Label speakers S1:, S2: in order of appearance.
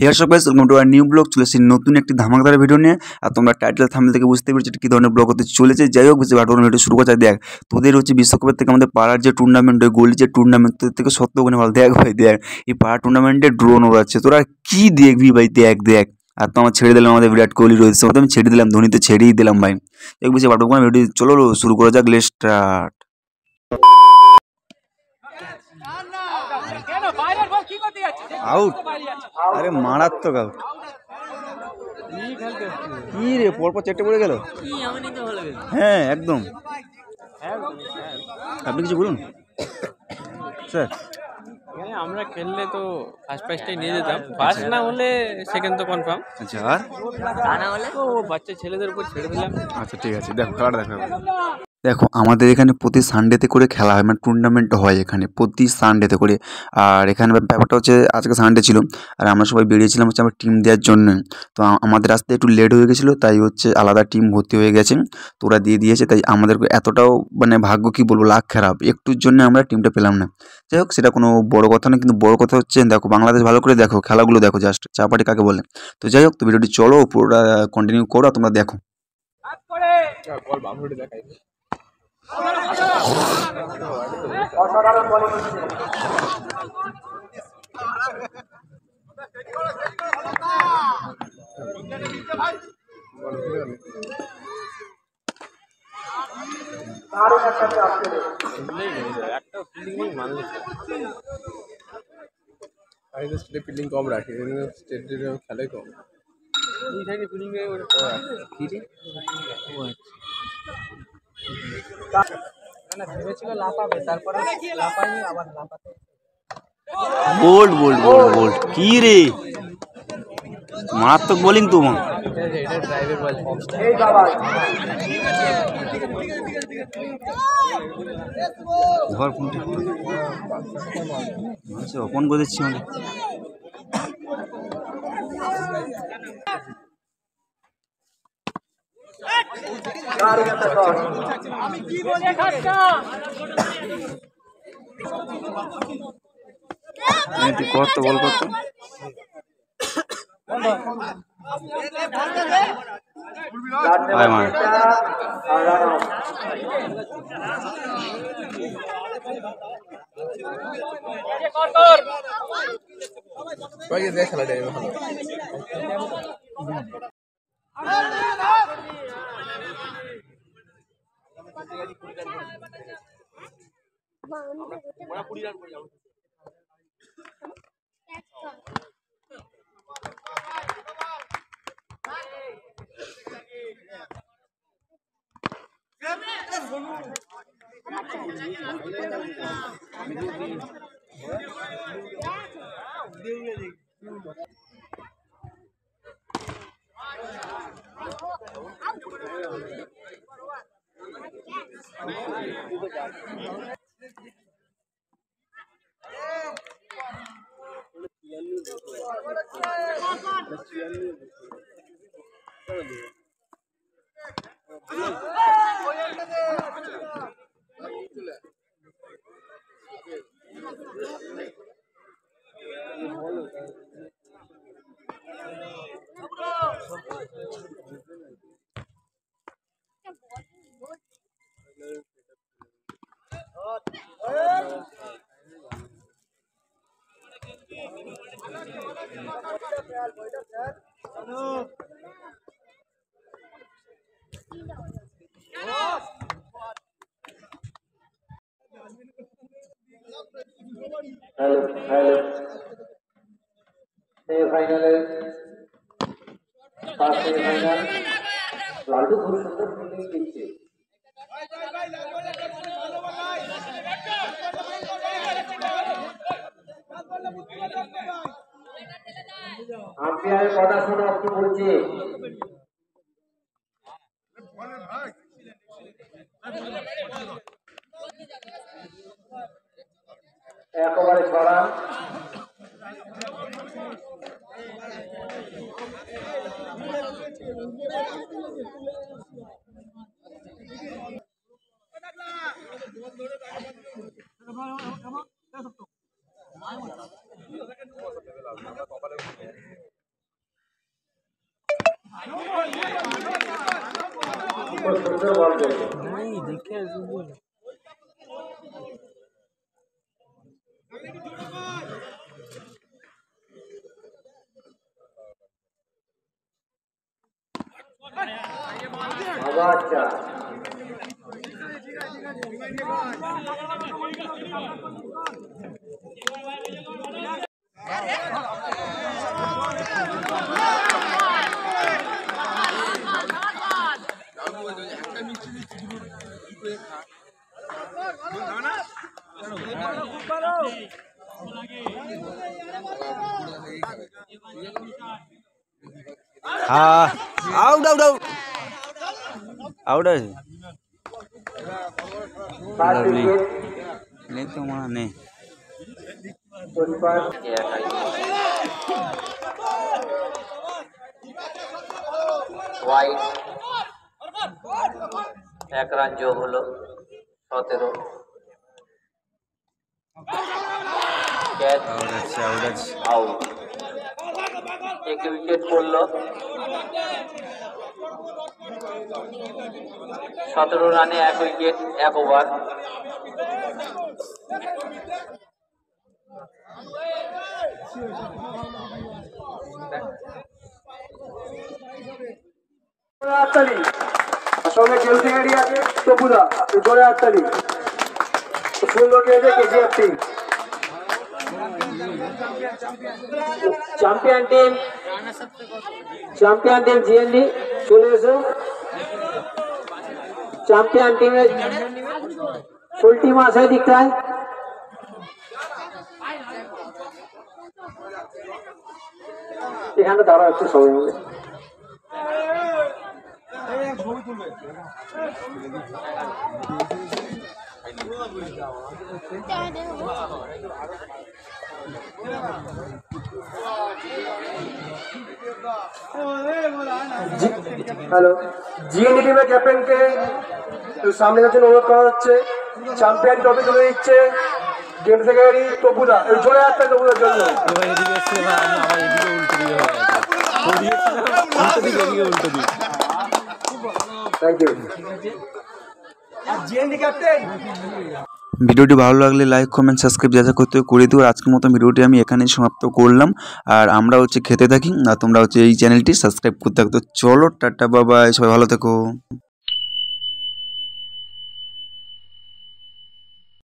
S1: Hair সব guys, welcome to our new blog. চলে এসেছি নতুন একটি ধামাকদার ভিডিও নিয়ে। আর তোমরা টাইটেল থাম্বনেল থেকে বুঝতে পেরেছো কি ধরনের ব্লগ হতে চলেছে। যাই হোক, বেশি ভালো ভিডিও শুরু করা দেখ। তোদের হচ্ছে বিশ্বকাপের থেকে আমাদের পাড়ার যে টুর্নামেন্ট, ওই গোল যে টুর্নামেন্ট, তোদের থেকে সত্য গুণে ভালো। দেখ ভাই দেখ, এই পাড়ার টুর্নামেন্টে ড্রোন ওড়াচ্ছে, তোরা কি দেখবি ভাই? দেখ দেখ। আর তো আমার ছেড়ে দিলাম আমাদের বিরাট কোহলি, রোহিত শর্মা, আমি ছেড়ে দিলাম, ধোনি তো ছেড়েই দিলাম ভাই। দেখ বেশি ভালো ভিডিও, চলো শুরু করা যাক। Let's start. আউট, আরে মারাত্মক আউট। কি রে, পরপর চেটে পড়ে গেল। হ্যাঁ একদম। আপনি কিছু বলুন স্যার।
S2: আমরা খেললে তো ফার্স্ট প্রাইজটাই নিয়ে যেতাম, ফার্স্ট না হলে সেকেন্ড তো কনফার্ম।
S1: আচ্ছা, আর
S2: তা না হলে তো বাচ্চা ছেলেদের উপর ছেড়ে দিলাম।
S1: আচ্ছা ঠিক আছে, দেখো খেলাটা দেখো। দেখো আমাদের এখানে প্রতি সানডেতে করে খেলা হয়, মানে টুর্নামেন্ট হয় এখানে প্রতি সানডেতে করে। আর এখানে ব্যাপারটা হচ্ছে আজকে সানডে ছিল, আর আমরা সবাই বেরিয়েছিলাম হচ্ছে আমার টিম দেওয়ার জন্য। তো আমাদের আসতে একটু লেট হয়ে গেছিলো, তাই হচ্ছে আলাদা টিম ভর্তি হয়ে গেছে, তো ওরা দিয়ে দিয়েছে। তাই আমাদের এতটাও মানে ভাগ্য কী বলবো, লাক খারাপ, একটুর জন্য আমরা টিমটা পেলাম না। যাই হোক, সেটা কোনো বড় কথা না, কিন্তু বড় কথা হচ্ছে দেখো বাংলাদেশ ভালো করে দেখো, খেলাগুলো দেখো, জাস্ট চাপাটি কাকে বলে। তো যাই হোক, তো ভিডিওটি চলো পুরোটা কন্টিনিউ করো, তোমরা দেখো।
S3: অসাধারণ বলিং হচ্ছে। দারুণ একটা চাপ ছিল।
S2: একটা ফিল্ডিং মানলে
S4: স্টেটে ফিল্ডিং কম রাখে, স্টেটে খেলাই কম।
S2: দুই সাইডে ফিল্ডিং এ না ভেবেছিল লাফাবে, তারপরে লাফায়নি, আবার লাফাতে
S1: বোল্ড বোল্ড বোল্ড বোল্ড। কি রে, মারাত্মক বোলিং তোমার।
S2: এটা ড্রাইভের বল।
S3: এই বাবা
S1: ঘর ফোনটা মানুষ অপন করে দিচ্ছি আমাকে।
S3: দারুণ একটা শট।
S1: তুই কত বল করতো।
S3: আর রান আউট।
S4: সবাইকে দেখ খেলাটা ভালো।
S3: সেমিফাইনালে ফার্স্ট সেমিফাইনাল লালটু খুব সুন্দর ফিল্ডিং দিচ্ছে। আম্পায়ারের কথা শুনে আপনি বলছি একেবারে ছড়া।
S1: हाँ आउट आउट आउट आउट है नहीं तो वहाँ नहीं
S3: ওয়াইড 1 রান যোগ হলো 17 ক্যাচ আউট 1 উইকেট পড়লো 17 রানে 1 উইকেট 1 ওভার
S5: হাততালি সঙ্গে খেলতে এরিয়া আছে তপুদা জোরে হাততালি সুন্দর খেলেছে KGF team champion team GND চলে এসো চ্যাম্পিয়ন টিমের ফুল টিম আছে দিকটায় এখানে দাঁড়া একটু সবাই মিলে हेलो जीएनडी टीम कैप्टन के सामने जाते अनुरोध करा হচ্ছে চ্যাম্পিয়ন ট্রফি তুলে দিচ্ছে গেম থেকে তপুদা জোরে হাতটা তপুদার জন্য থ্যাংক ইউ जीएनडी कैप्टन
S1: ভিডিওটি ভালো লাগলে লাইক কমেন্ট সাবস্ক্রাইব যা যা করতে করে দিও। আর আজকের মতো ভিডিওটি আমি এখানেই সমাপ্ত করলাম। আর আমরা খেতে থাকি আর তোমরা এই চ্যানেলটি সাবস্ক্রাইব করতে থাকো। তো চলো টাটা বাই বাই, সবাই ভালো থেকো।